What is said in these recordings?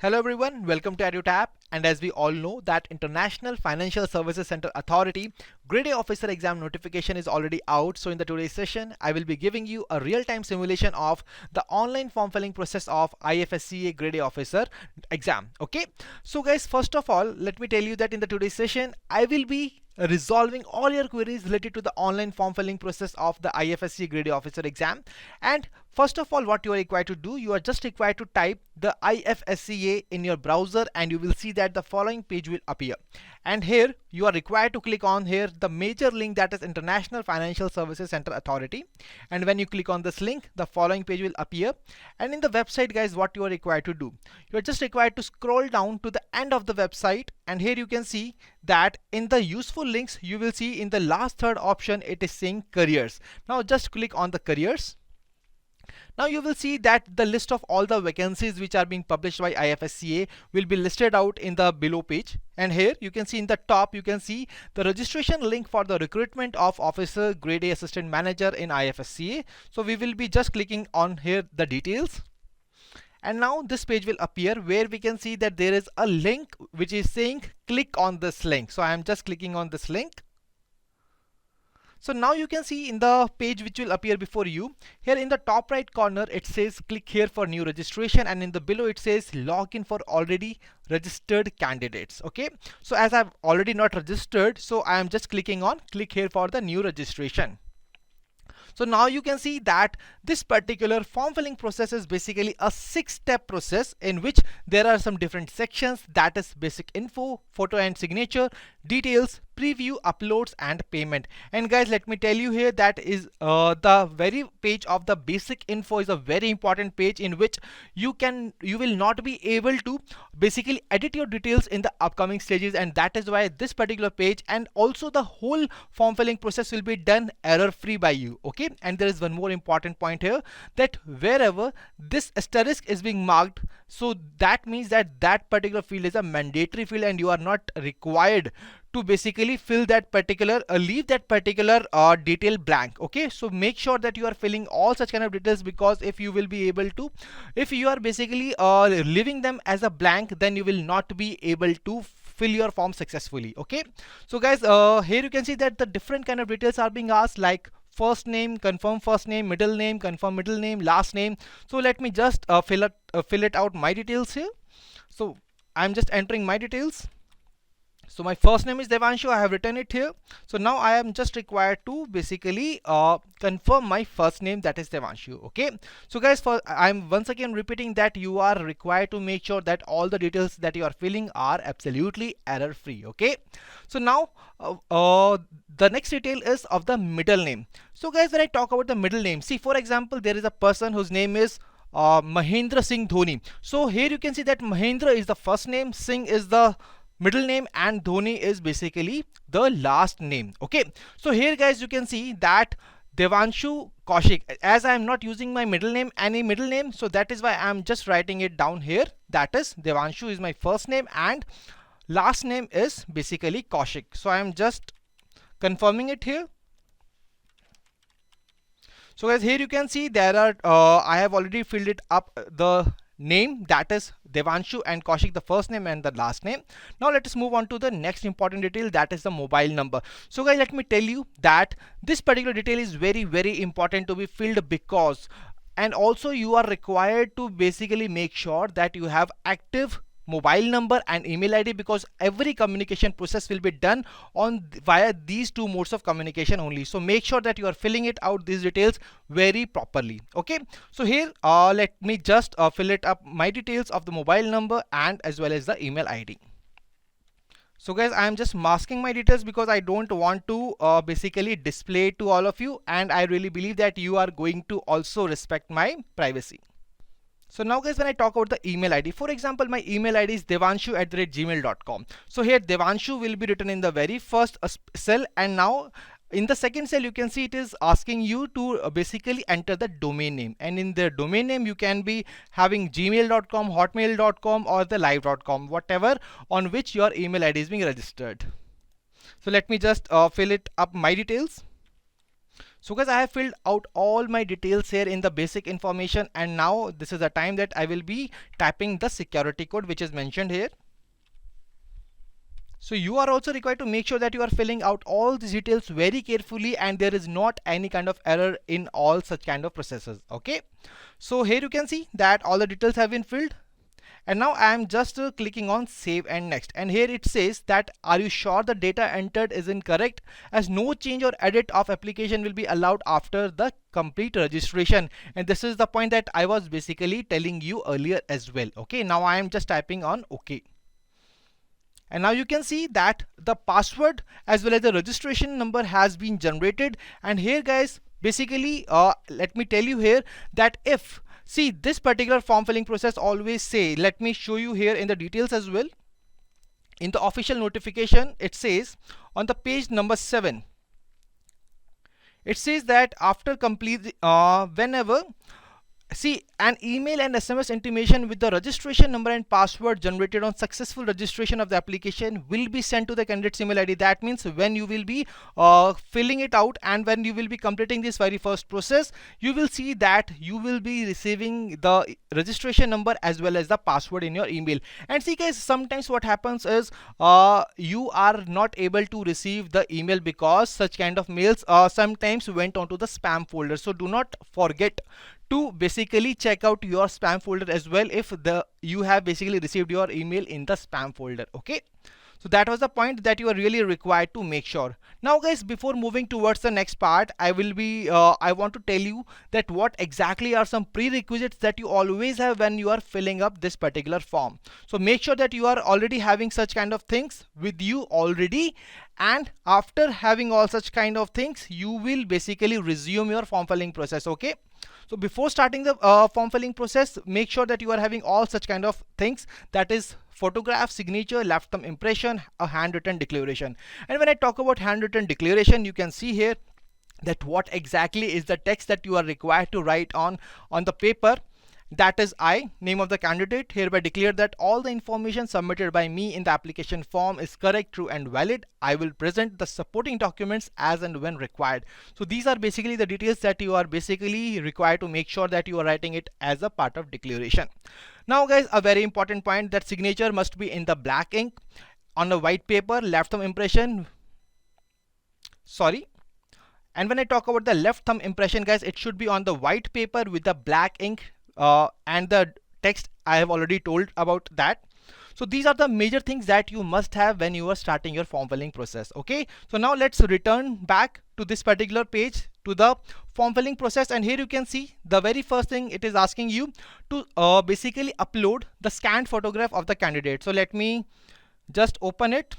Hello everyone, welcome to EduTap, and as we all know that International Financial Services Center Authority Grade A officer exam notification is already out. So in the today's session, I will be giving you a real-time simulation of the online form filling process of IFSCA Grade A officer exam. Okay, so guys, first of all, let me tell you that in the today's session, I will be resolving all your queries related to the online form filling process of the IFSC Grade A officer exam. And first of all, what you are required to do, you are just required to type the IFSCA in your browser and you will see that the following page will appear. And here you are required to click on here the major link, that is International Financial Services Center Authority. And when you click on this link, the following page will appear. And in the website, guys, what you are required to do, you are just required to scroll down to the end of the website, and here you can see that in the useful links you will see in the last third option it is saying careers. Now just click on the careers. Now you will see that the list of all the vacancies which are being published by IFSCA will be listed out in the below page. And here you can see in the top, you can see the registration link for the recruitment of officer grade A assistant manager in IFSCA. So we will be just clicking on here the details. And now this page will appear where we can see that there is a link which is saying click on this link. So I am just clicking on this link. So now you can see in the page which will appear before you, here in the top right corner it says click here for new registration, and in the below it says login for already registered candidates. Okay, so as I've already not registered, so I am just clicking on click here for the new registration. So now you can see that this particular form filling process is basically a 6-step process in which there are some different sections, that is basic info, photo and signature, details, preview, uploads and payment. And guys, let me tell you here that is the very page of the basic info is a very important page in which you will not be able to basically edit your details in the upcoming stages, and that is why this particular page and also the whole form filling process will be done error free by you. Okay, and there is one more important point here, that wherever this asterisk is being marked, so that means that that particular field is a mandatory field and you are not required to basically fill that particular leave that particular detail blank. Okay, so make sure that you are filling all such kind of details, because if you will be able to, if you are basically leaving them as a blank, then you will not be able to fill your form successfully. Okay, so guys, here you can see that the different kind of details are being asked, like first name, confirm first name, middle name, confirm middle name, last name. So let me just fill it out my details here. So I'm just entering my details. So my first name is Devanshu, I have written it here. So now I am just required to basically confirm my first name, that is Devanshu. Okay, so guys, I'm once again repeating that you are required to make sure that all the details that you are filling are absolutely error free. Okay, so now the next detail is of the middle name. So guys, when I talk about the middle name, see, for example, there is a person whose name is Mahendra Singh Dhoni. So here you can see that Mahendra is the first name, Singh is the middle name, and Dhoni is basically the last name. Okay, so here guys, you can see that Devanshu Kaushik, as I am not using my middle name, any middle name, so that is why I am just writing it down here, that is Devanshu is my first name and last name is basically Kaushik. So I am just confirming it here. So guys, here you can see there are I have already filled it up the name, that is Devanshu, and Kaushik the first name and the last name. Now let us move on to the next important detail, that is the mobile number. So guys, let me tell you that this particular detail is very important to be filled, because and also you are required to basically make sure that you have active mobile number and email ID, because every communication process will be done on via these two modes of communication only. So make sure that you are filling it out these details very properly. Okay, so here let me just fill it up my details of the mobile number and as well as the email ID. So guys, I am just masking my details because I don't want to basically display it to all of you, and I really believe that you are going to also respect my privacy. So now guys, when I talk about the email ID, for example, my email ID is devanshu@gmail.com. So here Devanshu will be written in the very first cell, and now in the second cell you can see it is asking you to basically enter the domain name, and in the domain name you can be having gmail.com, hotmail.com or the live.com, whatever on which your email ID is being registered. So let me just fill it up my details. So guys, I have filled out all my details here in the basic information, and now this is the time that I will be typing the security code which is mentioned here. So you are also required to make sure that you are filling out all these details very carefully and there is not any kind of error in all such kind of processes. Okay, so here you can see that all the details have been filled. And now I am just clicking on save and next, and here it says that are you sure the data entered is incorrect, as no change or edit of application will be allowed after the complete registration. And this is the point that I was basically telling you earlier as well. Okay, now I am just typing on OK. And now you can see that the password as well as the registration number has been generated. And here guys, basically let me tell you here that if see this particular form filling process always say, let me show you here in the details as well. In the official notification, it says on the page number 7, it says that after complete whenever see an email and SMS intimation with the registration number and password generated on successful registration of the application will be sent to the candidate's email ID. That means when you will be filling it out and when you will be completing this very first process, you will see that you will be receiving the registration number as well as the password in your email. And see guys, sometimes what happens is you are not able to receive the email because such kind of mails sometimes went onto the spam folder. So do not forget to basically check out your spam folder as well if you have basically received your email in the spam folder. Okay, so that was the point that you are really required to make sure. Now guys, before moving towards the next part, I want to tell you that what exactly are some prerequisites that you always have when you are filling up this particular form. So make sure that you are already having such kind of things with you already, and after having all such kind of things, you will basically resume your form filling process. Okay, so before starting the form filling process, make sure that you are having all such kind of things, that is photograph, signature, left thumb impression, a handwritten declaration. And when I talk about handwritten declaration, you can see here that what exactly is the text that you are required to write on the paper. That is, I, name of the candidate, hereby declare that all the information submitted by me in the application form is correct, true and valid. I will present the supporting documents as and when required. So these are basically the details that you are basically required to make sure that you are writing it as a part of declaration. Now guys, a very important point, that signature must be in the black ink on a white paper. Left thumb impression, and when I talk about the left thumb impression guys, it should be on the white paper with the black ink. And the text I have already told about that. So these are the major things that you must have when you are starting your form filling process. Okay, so now let's return back to this particular page, to the form filling process, and here you can see the very first thing it is asking you to basically upload the scanned photograph of the candidate. So let me just open it.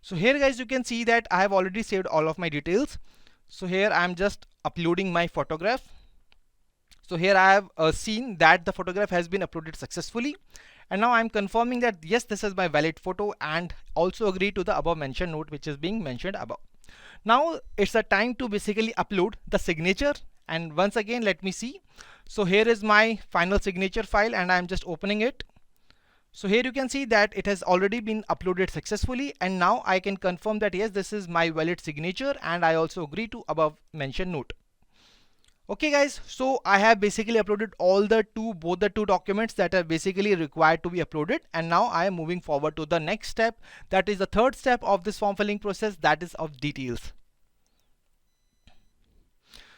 So here guys, you can see that I have already saved all of my details. So here I am just uploading my photograph. So here I have seen that the photograph has been uploaded successfully, and now I'm confirming that yes, this is my valid photo, and also agree to the above mentioned note which is being mentioned above. Now it's the time to basically upload the signature, and once again let me see. So here is my final signature file and I'm just opening it. So here you can see that it has already been uploaded successfully, and now I can confirm that yes, this is my valid signature, and I also agree to above mentioned note. Okay guys, so I have basically uploaded both the two documents that are basically required to be uploaded, and now I am moving forward to the next step, that is the third step of this form filling process, that is of details.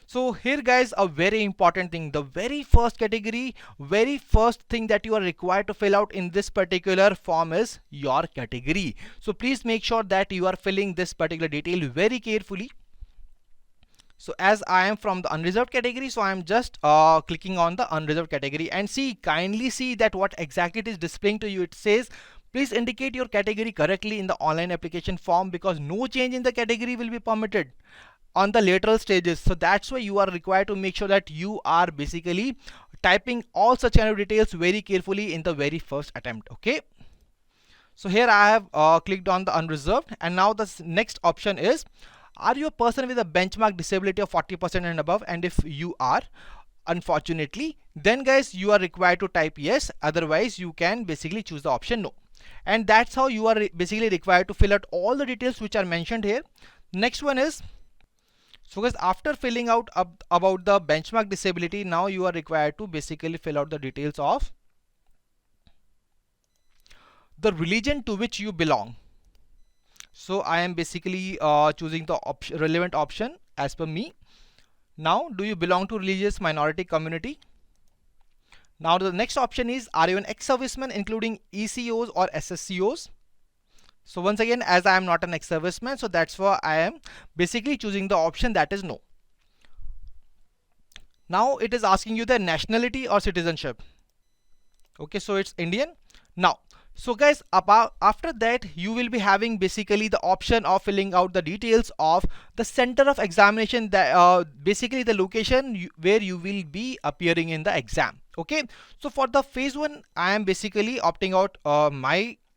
So here guys, a very important thing, the very first category, very first thing that you are required to fill out in this particular form is your category. So please make sure that you are filling this particular detail very carefully. So as I am from the unreserved category, so I am just clicking on the unreserved category, and kindly see that what exactly it is displaying to you. It says please indicate your category correctly in the online application form, because no change in the category will be permitted on the lateral stages. So that's why you are required to make sure that you are basically typing all such kind of details very carefully in the very first attempt. Okay, so here I have clicked on the unreserved, and now the next option is, are you a person with a benchmark disability of 40% and above? And if you are, unfortunately, then guys you are required to type yes, otherwise you can basically choose the option no. And that's how you are basically required to fill out all the details which are mentioned here. Next one is, So guys, after filling out about the benchmark disability, now you are required to basically fill out the details of the religion to which you belong. So I am basically choosing the relevant option as per me. Now, do you belong to religious minority community? Now the next option is, are you an ex-serviceman including ECOs or SSCOs? So once again, as I am not an ex-serviceman, so that's why I am basically choosing the option that is no. Now it is asking you the nationality or citizenship. Okay, so it's Indian. Now, so guys, after that you will be having basically the option of filling out the details of the center of examination, that basically the location where you will be appearing in the exam. Okay, so for the phase 1 I am basically opting out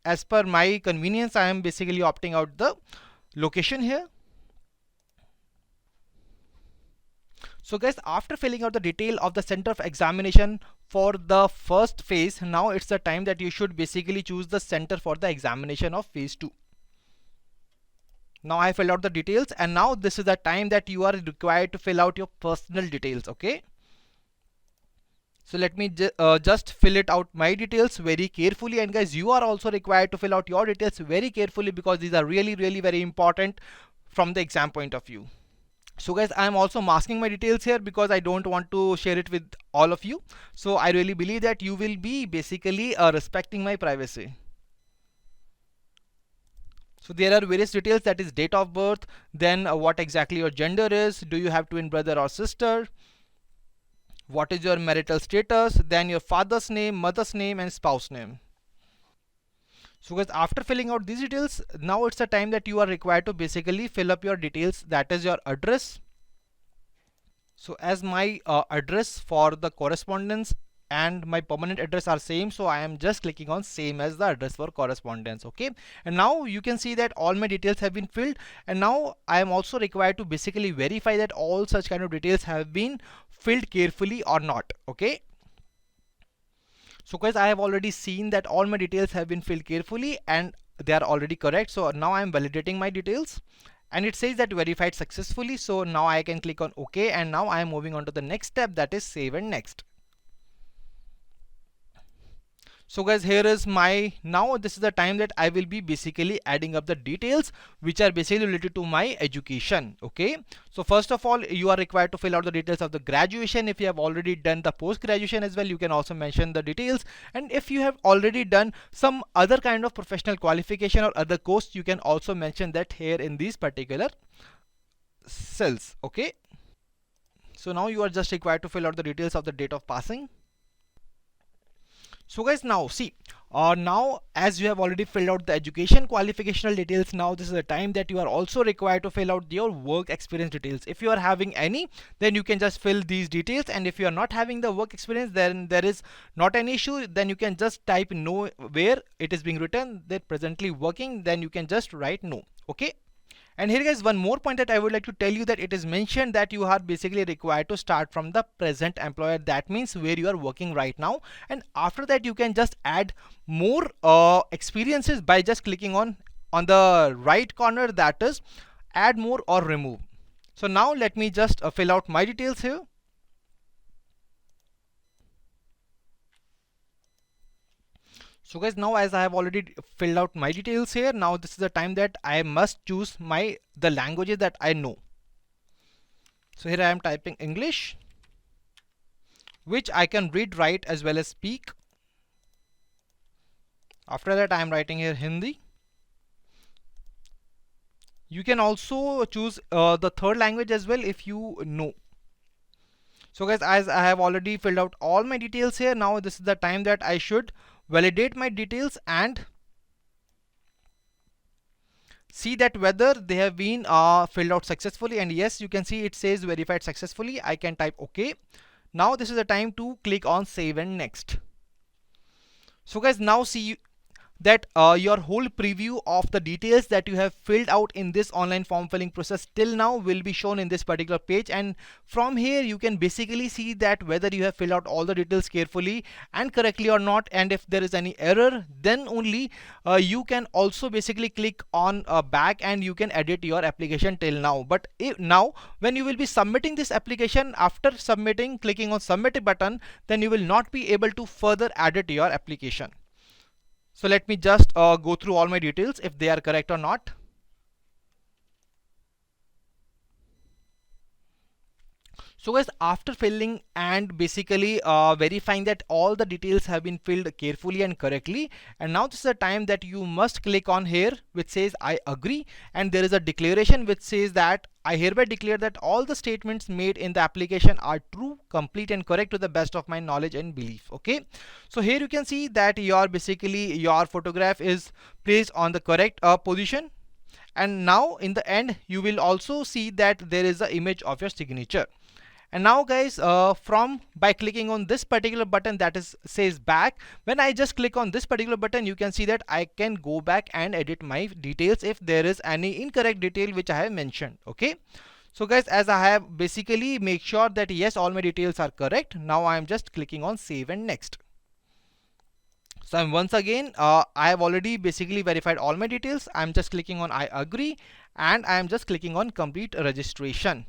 as per my convenience. I am basically opting out the location here. So guys, after filling out the detail of the center of examination for the first phase, now it's the time that you should basically choose the center for the examination of phase 2. Now I filled out the details, and now this is the time that you are required to fill out your personal details. Okay, so let me just fill it out my details very carefully, and guys, you are also required to fill out your details very carefully because these are really very important from the exam point of view. So guys, I am also masking my details here because I don't want to share it with all of you. So I really believe that you will be basically respecting my privacy. So there are various details, that is date of birth, then what exactly your gender is, do you have twin brother or sister, what is your marital status, then your father's name, mother's name, and spouse name. So guys, after filling out these details, now it's the time that you are required to basically fill up your details, that is your address. So as my address for the correspondence and my permanent address are same, so I am just clicking on same as the address for correspondence. Okay, and now you can see that all my details have been filled, and now I am also required to basically verify that all such kind of details have been filled carefully or not. Okay, so guys, I have already seen that all my details have been filled carefully and they are already correct. So now I am validating my details, and it says that verified successfully. So now I can click on OK, and now I am moving on to the next step, that is save and next. So guys, here is my, now this is the time that I will be basically adding up the details which are basically related to my education. Okay, so first of all, you are required to fill out the details of the graduation. If you have already done the post graduation as well, you can also mention the details, and if you have already done some other kind of professional qualification or other course, you can also mention that here in these particular cells. Okay, so now you are just required to fill out the details of the date of passing. So guys, now see, now as you have already filled out the education qualificational details, now this is the time that you are also required to fill out your work experience details. If you are having any, then you can just fill these details, and if you are not having the work experience, then there is not an issue, then you can just type no where it is being written that presently working, then you can just write no. Okay, and here guys, one more point that I would like to tell you, that it is mentioned that you are basically required to start from the present employer, that means where you are working right now, and after that you can just add more experiences by just clicking on the right corner, that is add more or remove. So now let me just fill out my details here. So guys, now as I have already filled out my details here, now this is the time that I must choose the languages that I know. So here I am typing English, which I can read, write as well as speak. After that I am writing here Hindi. You can also choose the third language as well if you know. So guys, as I have already filled out all my details here, now this is the time that I should validate my details and see that whether they have been filled out successfully, and yes, you can see it says verified successfully. I can type OK. Now this is the time to click on save and next. So guys, now see, that your whole preview of the details that you have filled out in this online form filling process till now will be shown in this particular page, and from here you can basically see that whether you have filled out all the details carefully and correctly or not, and if there is any error, then only you can also basically click on back and you can edit your application till now. But now when you will be submitting this application, after submitting, clicking on submit button, then you will not be able to further edit your application. So let me just go through all my details if they are correct or not. So guys, after filling and basically verifying that all the details have been filled carefully and correctly, and now this is the time that you must click on here which says I agree, and there is a declaration which says that I hereby declare that all the statements made in the application are true, complete and correct to the best of my knowledge and belief. Okay, so here you can see that your photograph is placed on the correct position, and now in the end you will also see that there is an image of your signature. And now guys, by clicking on this particular button that is says back, when I just click on this particular button, you can see that I can go back and edit my details if there is any incorrect detail which I have mentioned. Okay, so guys, as I have basically make sure that yes, all my details are correct, now I am just clicking on save and next. So I'm once again, I have already basically verified all my details. I'm just clicking on I agree, and I am just clicking on complete registration.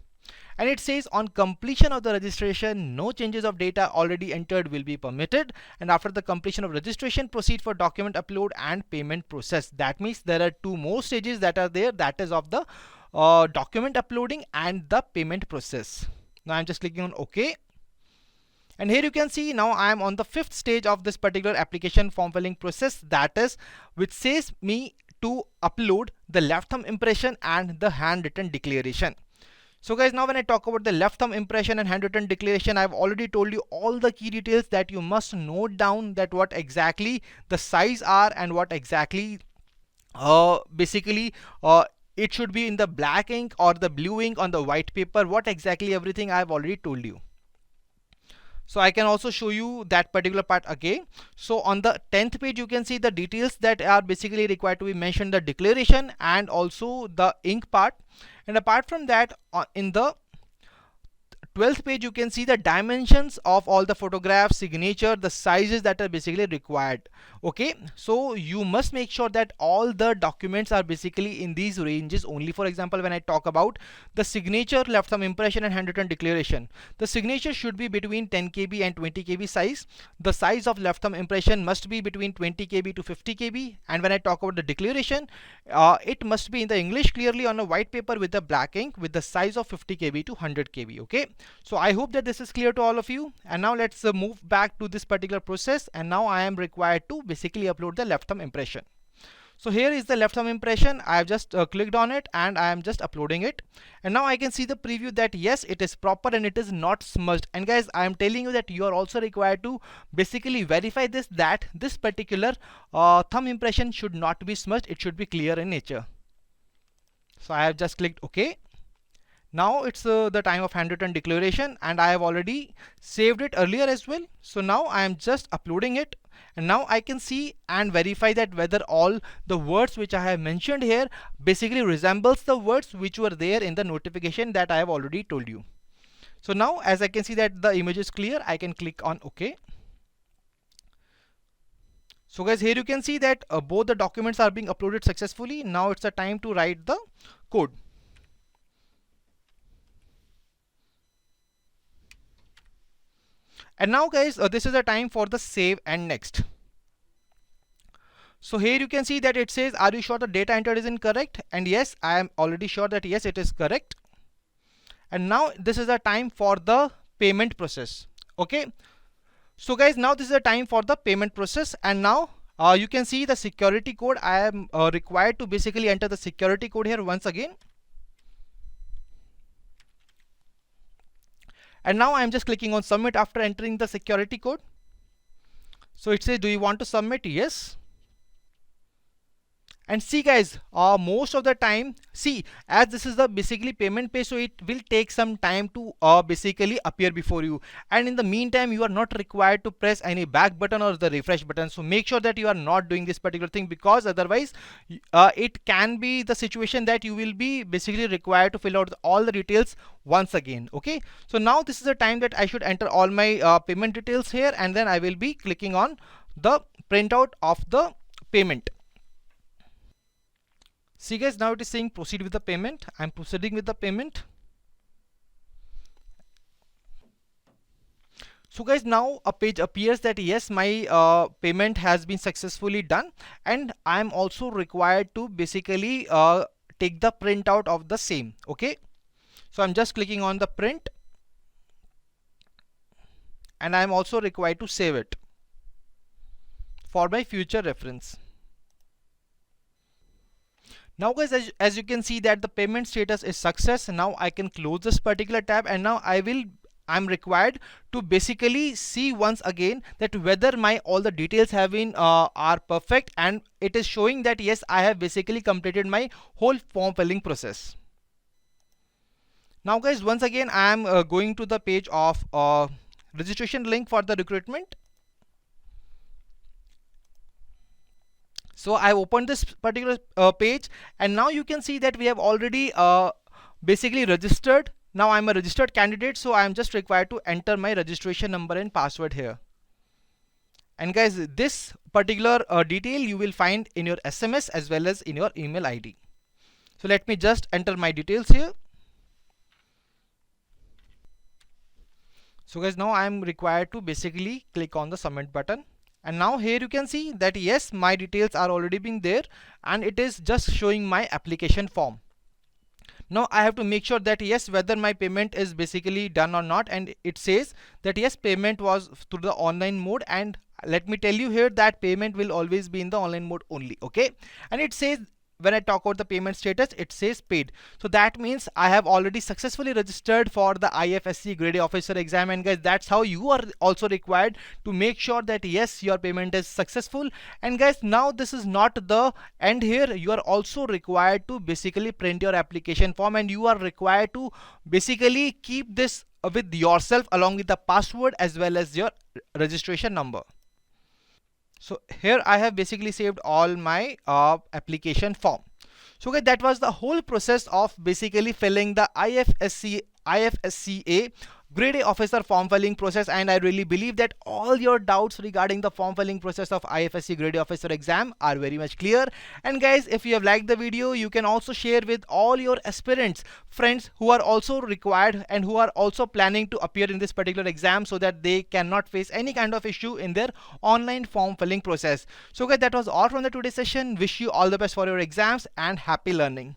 And it says on completion of the registration, no changes of data already entered will be permitted, and after the completion of registration, proceed for document upload and payment process. That means there are two more stages that are there, that is of the document uploading and the payment process. Now I'm just clicking on OK, and here you can see now I am on the 5th stage of this particular application form filling process, that is which says me to upload the left thumb impression and the handwritten declaration. So guys, now when I talk about the left thumb impression and handwritten declaration, I've already told you all the key details that you must note down, that what exactly the size are and what exactly basically it should be in the black ink or the blue ink on the white paper, what exactly everything I've already told you. So I can also show you that particular part again. So on the 10th page, you can see the details that are basically required to be mentioned, the declaration and also the ink part. And apart from that, in the 12th page, you can see the dimensions of all the photographs, signature, the sizes that are basically required. Okay, so you must make sure that all the documents are basically in these ranges only. For example, when I talk about the signature, left thumb impression and handwritten declaration, the signature should be between 10 KB and 20 KB size. The size of left thumb impression must be between 20 KB to 50 KB. And when I talk about the declaration, it must be in the English clearly on a white paper with the black ink with the size of 50 KB to 100 KB. Okay, so I hope that this is clear to all of you. And now let's move back to this particular process, and now I am required to basically upload the left thumb impression. So here is the left thumb impression. I have just clicked on it and I am just uploading it, and now I can see the preview that yes, it is proper and it is not smudged. And guys, I am telling you that you are also required to basically verify this, that this particular thumb impression should not be smudged, it should be clear in nature. So I have just clicked OK. Now it's the time of handwritten declaration, and I have already saved it earlier as well. So now I am just uploading it, and now I can see and verify that whether all the words which I have mentioned here basically resembles the words which were there in the notification that I have already told you. So now as I can see that the image is clear, I can click on OK. So guys, here you can see that both the documents are being uploaded successfully. Now it's the time to write the code. And now guys, this is the time for the save and next. So here you can see that it says, are you sure the data entered is incorrect? And yes, I am already sure that yes, it is correct. And now this is the time for the payment process. Okay, so guys, now this is the time for the payment process, and now you can see the security code. I am required to basically enter the security code here once again. And now I'm just clicking on submit after entering the security code. So it says, do you want to submit? Yes. And see guys, most of the time, see, as this is the basically payment page, so it will take some time to basically appear before you, and in the meantime you are not required to press any back button or the refresh button. So make sure that you are not doing this particular thing, because otherwise it can be the situation that you will be basically required to fill out all the details once again. Okay, so now this is the time that I should enter all my payment details here, and then I will be clicking on the printout of the payment. See guys, now it is saying proceed with the payment. I'm proceeding with the payment. So guys, now a page appears that yes, my payment has been successfully done, and I'm also required to basically take the printout of the same. Okay, so I'm just clicking on the print, and I'm also required to save it for my future reference. Now guys, as you can see that the payment status is success. Now I can close this particular tab, and now I'm required to basically see once again that whether my all the details have been are perfect, and it is showing that yes, I have basically completed my whole form filling process. Now guys, once again I am going to the page of registration link for the recruitment. So I opened this particular page, and now you can see that we have already basically registered. Now I'm a registered candidate, so I'm just required to enter my registration number and password here. And guys, this particular detail you will find in your SMS as well as in your email ID. So let me just enter my details here. So guys, now I'm required to basically click on the submit button. And now here you can see that yes, my details are already being there, and it is just showing my application form. Now I have to make sure that yes, whether my payment is basically done or not, and it says that yes, payment was through the online mode, and let me tell you here that payment will always be in the online mode only. Okay, and it says, when I talk about the payment status, it says paid. So that means I have already successfully registered for the IFSC Grade A officer exam. And guys, that's how you are also required to make sure that yes, your payment is successful. And guys, now this is not the end here. You are also required to basically print your application form, and you are required to basically keep this with yourself along with the password as well as your registration number. So here I have basically saved all my application form. So guys, that was the whole process of basically filling the IFSCA Grade A officer form filling process, and I really believe that all your doubts regarding the form filling process of IFSC Grade A officer exam are very much clear. And guys, if you have liked the video, you can also share with all your aspirants friends who are also required and who are also planning to appear in this particular exam, so that they cannot face any kind of issue in their online form filling process. So guys, that was all from the today's session. Wish you all the best for your exams and happy learning.